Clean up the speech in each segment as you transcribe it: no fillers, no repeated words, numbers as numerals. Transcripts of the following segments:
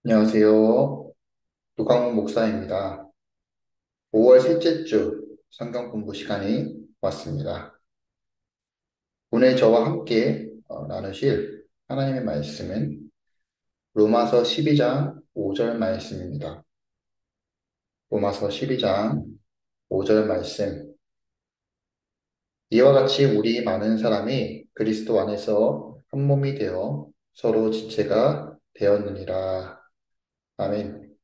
안녕하세요. 노강훈 목사입니다. 5월 셋째 주 성경 공부 시간이 왔습니다. 오늘 저와 함께 나누실 하나님의 말씀은 로마서 12장 5절 말씀입니다. 로마서 12장 5절 말씀. 이와 같이 우리 많은 사람이 그리스도 안에서 한 몸이 되어 서로 지체가 되었느니라. 아멘.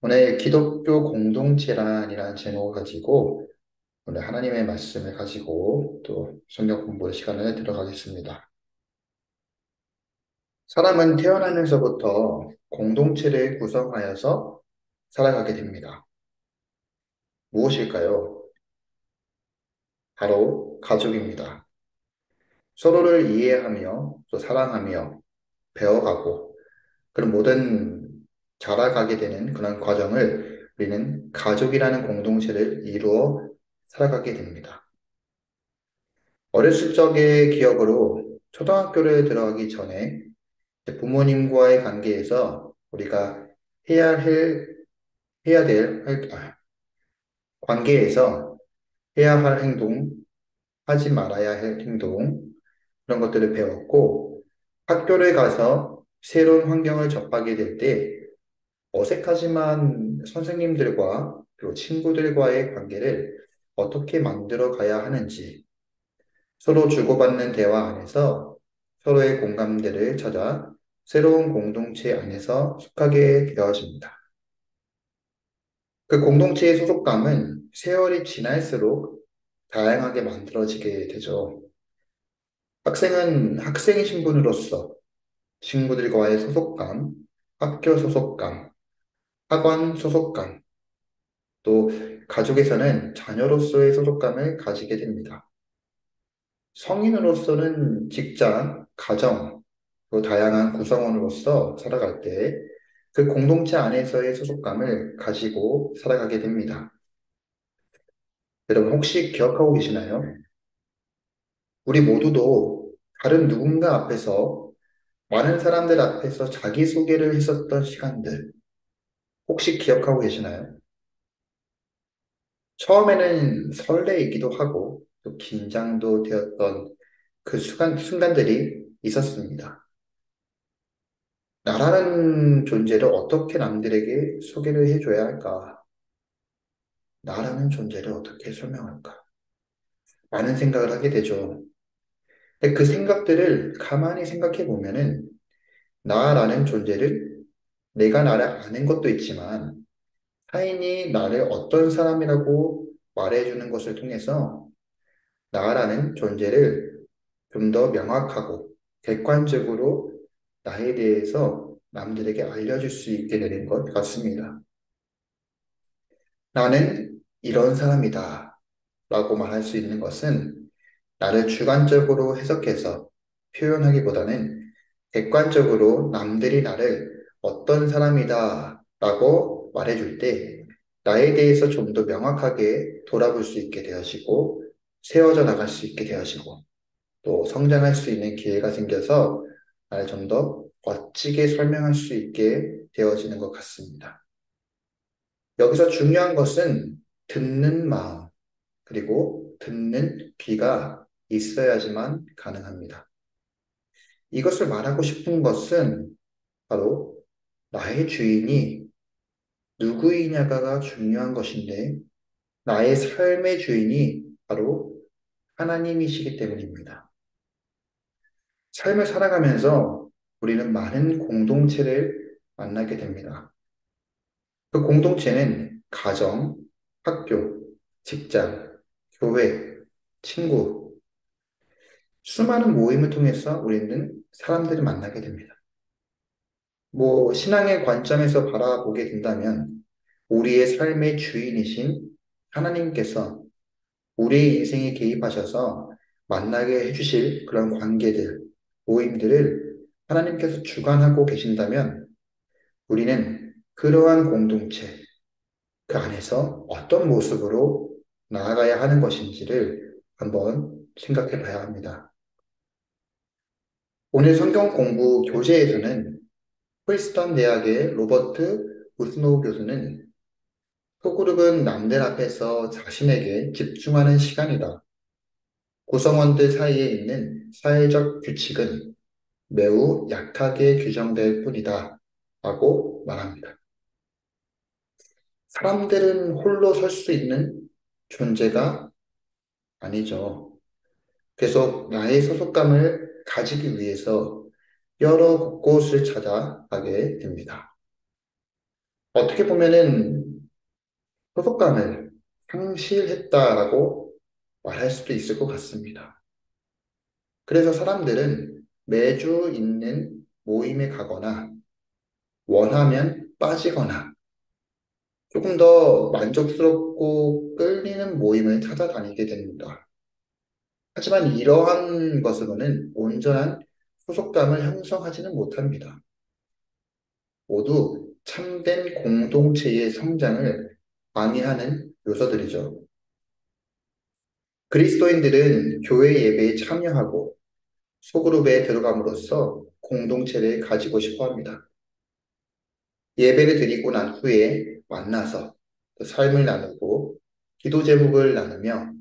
오늘 기독교 공동체란이라는 제목을 가지고 오늘 하나님의 말씀을 가지고 또 성경 공부 시간을 들어가겠습니다. 사람은 태어나면서부터 공동체를 구성하여서 살아가게 됩니다. 무엇일까요? 바로 가족입니다. 서로를 이해하며 또 사랑하며 배워가고 그런 모든 자라가게 되는 그런 과정을 우리는 가족이라는 공동체를 이루어 살아가게 됩니다. 어렸을 적의 기억으로 초등학교를 들어가기 전에 부모님과의 관계에서 우리가 해야 할, 해야 될, 관계에서 해야 할 행동, 하지 말아야 할 행동, 그런 것들을 배웠고, 학교를 가서 새로운 환경을 접하게 될 때 어색하지만 선생님들과 그리고 친구들과의 관계를 어떻게 만들어 가야 하는지, 서로 주고받는 대화 안에서 서로의 공감대를 찾아 새로운 공동체 안에서 속하게 되어집니다. 그 공동체의 소속감은 세월이 지날수록 다양하게 만들어지게 되죠. 학생은 학생의 신분으로서 친구들과의 소속감, 학교 소속감, 학원 소속감, 또 가족에서는 자녀로서의 소속감을 가지게 됩니다. 성인으로서는 직장, 가정, 또 다양한 구성원으로서 살아갈 때 그 공동체 안에서의 소속감을 가지고 살아가게 됩니다. 여러분 혹시 기억하고 계시나요? 우리 모두도 다른 누군가 앞에서 많은 사람들 앞에서 자기소개를 했었던 시간들 혹시 기억하고 계시나요? 처음에는 설레이기도 하고 또 긴장도 되었던 그 순간들이 있었습니다. 나라는 존재를 어떻게 남들에게 소개를 해줘야 할까? 나라는 존재를 어떻게 설명할까? 많은 생각을 하게 되죠. 근데 그 생각들을 가만히 생각해 보면은 나라는 존재를 내가 나를 아는 것도 있지만 타인이 나를 어떤 사람이라고 말해주는 것을 통해서 나라는 존재를 좀 더 명확하고 객관적으로 나에 대해서 남들에게 알려줄 수 있게 되는 것 같습니다. 나는 이런 사람이다 라고 말할 수 있는 것은 나를 주관적으로 해석해서 표현하기보다는 객관적으로 남들이 나를 어떤 사람이다 라고 말해줄 때 나에 대해서 좀 더 명확하게 돌아볼 수 있게 되어지고 세워져 나갈 수 있게 되어지고 또 성장할 수 있는 기회가 생겨서 나를 좀 더 멋지게 설명할 수 있게 되어지는 것 같습니다. 여기서 중요한 것은 듣는 마음 그리고 듣는 귀가 있어야지만 가능합니다. 이것을 말하고 싶은 것은 바로 나의 주인이 누구이냐가 중요한 것인데 나의 삶의 주인이 바로 하나님이시기 때문입니다. 삶을 살아가면서 우리는 많은 공동체를 만나게 됩니다. 그 공동체는 가정, 학교, 직장, 교회, 친구, 수많은 모임을 통해서 우리는 사람들을 만나게 됩니다. 신앙의 관점에서 바라보게 된다면 우리의 삶의 주인이신 하나님께서 우리의 인생에 개입하셔서 만나게 해주실 그런 관계들, 모임들을 하나님께서 주관하고 계신다면 우리는 그러한 공동체, 그 안에서 어떤 모습으로 나아가야 하는 것인지를 한번 생각해 봐야 합니다. 오늘 성경 공부 교재에서는 프리스턴 대학의 로버트 우스노우 교수는 소그룹은 남들 앞에서 자신에게 집중하는 시간이다. 구성원들 사이에 있는 사회적 규칙은 매우 약하게 규정될 뿐이다. 라고 말합니다. 사람들은 홀로 설 수 있는 존재가 아니죠. 계속 나의 소속감을 가지기 위해서 여러 곳곳을 찾아가게 됩니다. 어떻게 보면은 소속감을 상실했다라고 말할 수도 있을 것 같습니다. 그래서 사람들은 매주 있는 모임에 가거나 원하면 빠지거나 조금 더 만족스럽고 끌리는 모임을 찾아다니게 됩니다. 하지만 이러한 것으로는 온전한 소속감을 형성하지는 못합니다. 모두 참된 공동체의 성장을 방해하는 요소들이죠. 그리스도인들은 교회 예배에 참여하고 소그룹에 들어감으로써 공동체를 가지고 싶어 합니다. 예배를 드리고 난 후에 만나서 또 삶을 나누고 기도 제목을 나누며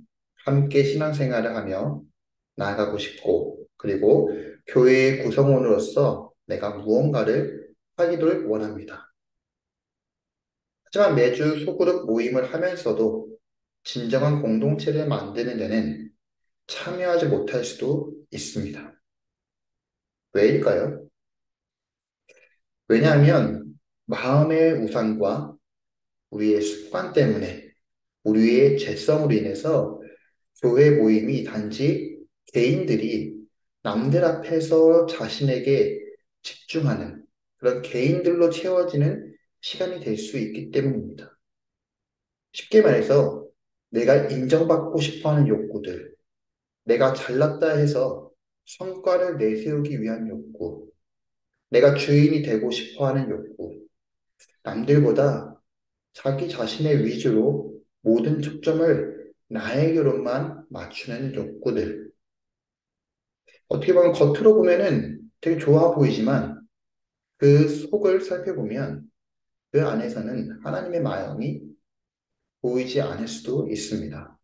함께 신앙생활을 하며 나아가고 싶고 그리고 교회의 구성원으로서 내가 무언가를 하기를 원합니다. 하지만 매주 소그룹 모임을 하면서도 진정한 공동체를 만드는 데는 참여하지 못할 수도 있습니다. 왜일까요? 왜냐하면 마음의 우상과 우리의 습관 때문에 우리의 죄성으로 인해서 교회 모임이 단지 개인들이 남들 앞에서 자신에게 집중하는 그런 개인들로 채워지는 시간이 될 수 있기 때문입니다. 쉽게 말해서 내가 인정받고 싶어 하는 욕구들, 내가 잘났다 해서 성과를 내세우기 위한 욕구, 내가 주인이 되고 싶어 하는 욕구, 남들보다 자기 자신의 위주로 모든 초점을 나에게로만 맞추는 욕구들. 어떻게 보면 겉으로 보면은 되게 좋아 보이지만 그 속을 살펴보면 그 안에서는 하나님의 마음이 보이지 않을 수도 있습니다.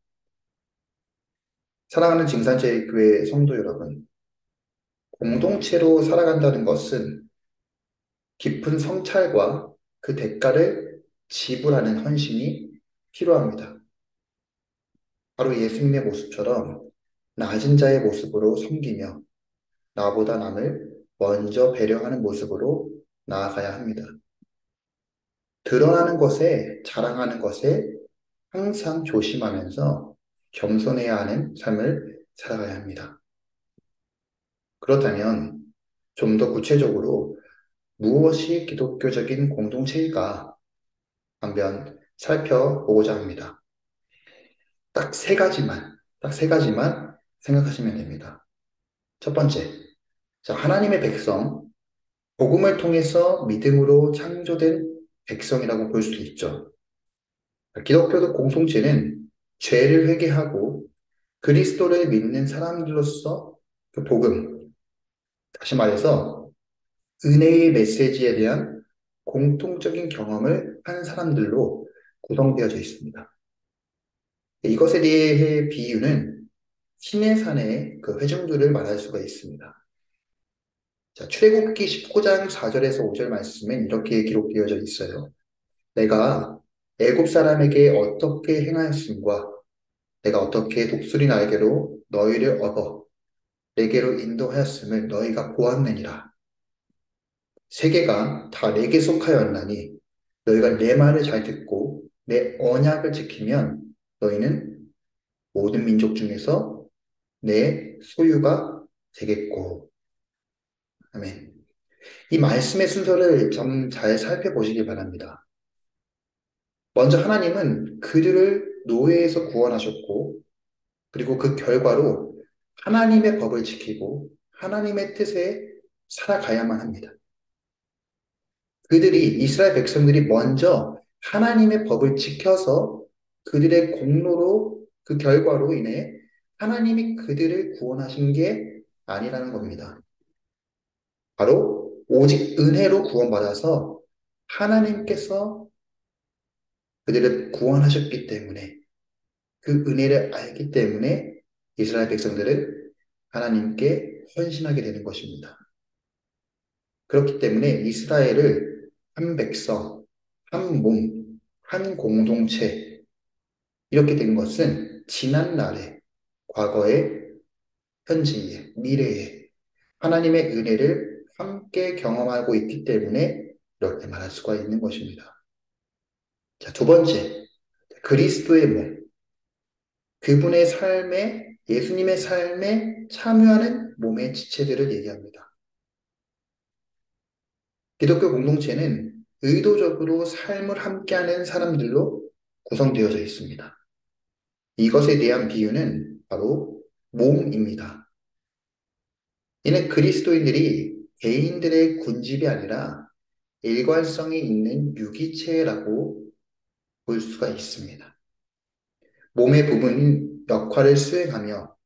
사랑하는 징산제교회 성도 여러분, 공동체로 살아간다는 것은 깊은 성찰과 그 대가를 지불하는 헌신이 필요합니다. 바로 예수님의 모습처럼 낮은 자의 모습으로 섬기며 나보다 남을 먼저 배려하는 모습으로 나아가야 합니다. 드러나는 것에, 자랑하는 것에 항상 조심하면서 겸손해야 하는 삶을 살아가야 합니다. 그렇다면 좀 더 구체적으로 무엇이 기독교적인 공동체일까 한번 살펴보고자 합니다. 딱 세 가지만 생각하시면 됩니다. 첫 번째, 자, 하나님의 백성, 복음을 통해서 믿음으로 창조된 백성이라고 볼 수 있죠. 기독교적 공동체는 죄를 회개하고 그리스도를 믿는 사람들로서 그 복음, 다시 말해서 은혜의 메시지에 대한 공통적인 경험을 한 사람들로 구성되어져 있습니다. 이것에 대해 비유는 신의 산의 그 회중들을 말할 수가 있습니다. 자, 출애굽기 19장 4절에서 5절 말씀엔 이렇게 기록되어져 있어요. 내가 애굽 사람에게 어떻게 행하였음과 내가 어떻게 독수리 날개로 너희를 업어 내게로 인도하였음을 너희가 보았느니라. 세계가 다 내게 속하였나니 너희가 내 말을 잘 듣고 내 언약을 지키면 너희는 모든 민족 중에서 내 소유가 되겠고. 아멘. 이 말씀의 순서를 좀 잘 살펴보시기 바랍니다. 먼저 하나님은 그들을 노예에서 구원하셨고, 그리고 그 결과로 하나님의 법을 지키고 하나님의 뜻에 살아가야만 합니다. 이스라엘 백성들이 먼저 하나님의 법을 지켜서 그들의 공로로 그 결과로 인해 하나님이 그들을 구원하신 게 아니라는 겁니다. 바로 오직 은혜로 구원받아서 하나님께서 그들을 구원하셨기 때문에 그 은혜를 알기 때문에 이스라엘 백성들은 하나님께 헌신하게 되는 것입니다. 그렇기 때문에 이스라엘을 한 백성, 한 몸, 한 공동체 이렇게 된 것은 지난 날에, 과거에, 현재에, 미래에 하나님의 은혜를 함께 경험하고 있기 때문에 이렇게 말할 수가 있는 것입니다. 자, 두 번째, 그리스도의 몸. 그분의 삶에, 예수님의 삶에 참여하는 몸의 지체들을 얘기합니다. 기독교 공동체는 의도적으로 삶을 함께하는 사람들로 구성되어져 있습니다. 이것에 대한 비유는 바로 몸입니다. 이는 그리스도인들이 개인들의 군집이 아니라 일관성이 있는 유기체라고 볼 수가 있습니다. 몸의 부분인 역할을 수행하며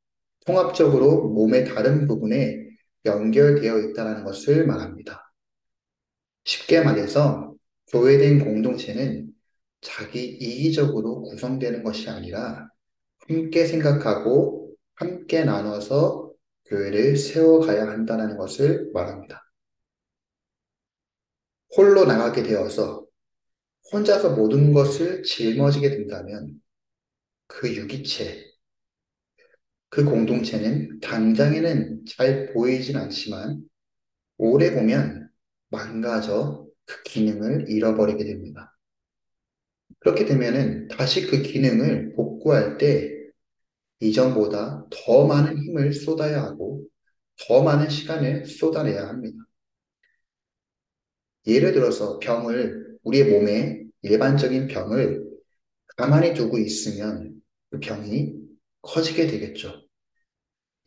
통합적으로 몸의 다른 부분에 연결되어 있다는 것을 말합니다. 쉽게 말해서 교회된 공동체는 자기 이기적으로 구성되는 것이 아니라 함께 생각하고 함께 나눠서 교회를 세워가야 한다는 것을 말합니다. 홀로 나가게 되어서 혼자서 모든 것을 짊어지게 된다면 그 유기체, 그 공동체는 당장에는 잘 보이진 않지만 오래 보면 망가져 그 기능을 잃어버리게 됩니다. 그렇게 되면은 다시 그 기능을 복구할 때 이전보다 더 많은 힘을 쏟아야 하고 더 많은 시간을 쏟아내야 합니다. 예를 들어서 우리의 몸에 일반적인 병을 가만히 두고 있으면 그 병이 커지게 되겠죠.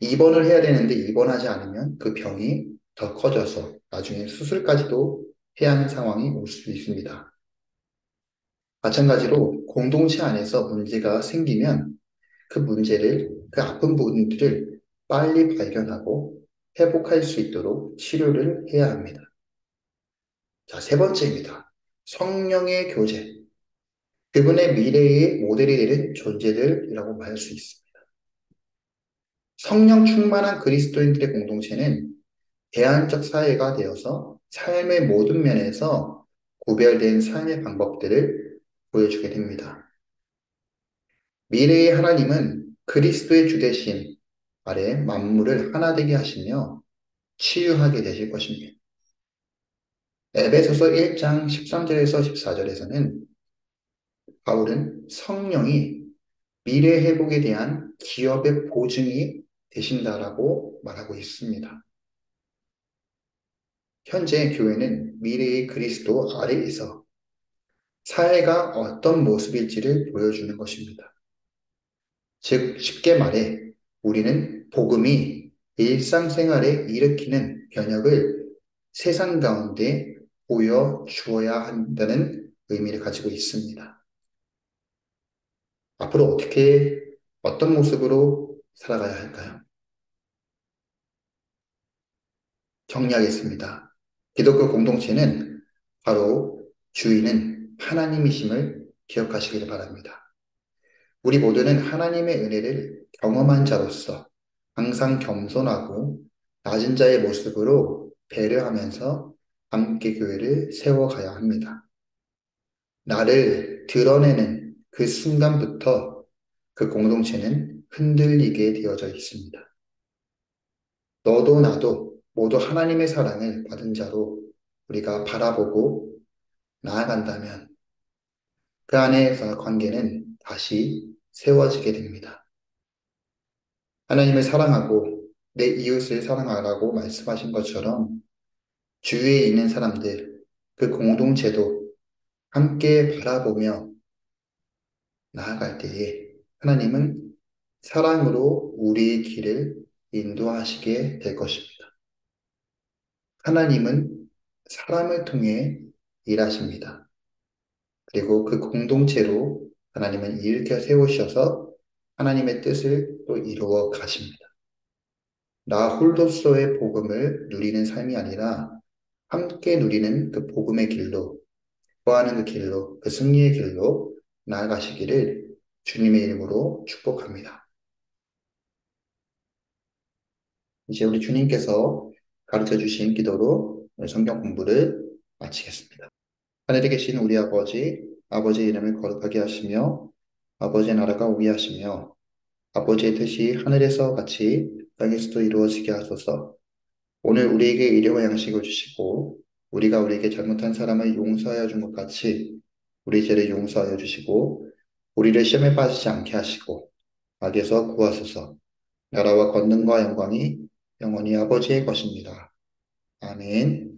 입원을 해야 되는데 입원하지 않으면 그 병이 더 커져서 나중에 수술까지도 해야 하는 상황이 올 수 있습니다. 마찬가지로 공동체 안에서 문제가 생기면 그 아픈 부분들을 빨리 발견하고 회복할 수 있도록 치료를 해야 합니다. 자, 세 번째입니다. 성령의 교제. 그분의 미래의 모델이 되는 존재들이라고 말할 수 있습니다. 성령 충만한 그리스도인들의 공동체는 대안적 사회가 되어서 삶의 모든 면에서 구별된 삶의 방법들을 보여주게 됩니다. 미래의 하나님은 그리스도의 주되심 아래 만물을 하나 되게 하시며 치유하게 되실 것입니다. 에베소서 1장 13절에서 14절에서는 바울은 성령이 미래 회복에 대한 기업의 보증이 되신다라고 말하고 있습니다. 현재 교회는 미래의 그리스도 아래에서 사회가 어떤 모습일지를 보여주는 것입니다. 즉, 쉽게 말해 우리는 복음이 일상생활에 일으키는 변혁을 세상 가운데 보여주어야 한다는 의미를 가지고 있습니다. 앞으로 어떤 모습으로 살아가야 할까요? 정리하겠습니다. 기독교 공동체는 바로 주인은 하나님이심을 기억하시기를 바랍니다. 우리 모두는 하나님의 은혜를 경험한 자로서 항상 겸손하고 낮은 자의 모습으로 배려하면서 함께 교회를 세워가야 합니다. 나를 드러내는 그 순간부터 그 공동체는 흔들리게 되어져 있습니다. 너도 나도 모두 하나님의 사랑을 받은 자로 우리가 바라보고 나아간다면 그 안에서 관계는 다시 세워지게 됩니다. 하나님을 사랑하고 내 이웃을 사랑하라고 말씀하신 것처럼 주위에 있는 사람들, 그 공동체도 함께 바라보며 나아갈 때에 하나님은 사랑으로 우리의 길을 인도하시게 될 것입니다. 하나님은 사람을 통해 일하십니다. 그리고 그 공동체로 하나님은 일으켜 세우셔서 하나님의 뜻을 또 이루어 가십니다. 나 홀로서의 복음을 누리는 삶이 아니라 함께 누리는 그 복음의 길로, 구하는 그 길로, 그 승리의 길로 나아가시기를 주님의 이름으로 축복합니다. 이제 우리 주님께서 가르쳐 주신 기도로 오늘 성경 공부를 마치겠습니다. 하늘에 계신 우리 아버지, 아버지의 이름을 거룩하게 하시며, 아버지의 나라가 오게 하시며, 아버지의 뜻이 하늘에서 같이 땅에서도 이루어지게 하소서. 오늘 우리에게 일용할 양식을 주시고, 우리가 우리에게 잘못한 사람을 용서하여 준 것 같이 우리 죄를 용서하여 주시고, 우리를 시험에 빠지지 않게 하시고, 악에서 구하소서. 나라와 권능과 영광이 영원히 아버지의 것입니다. 아멘.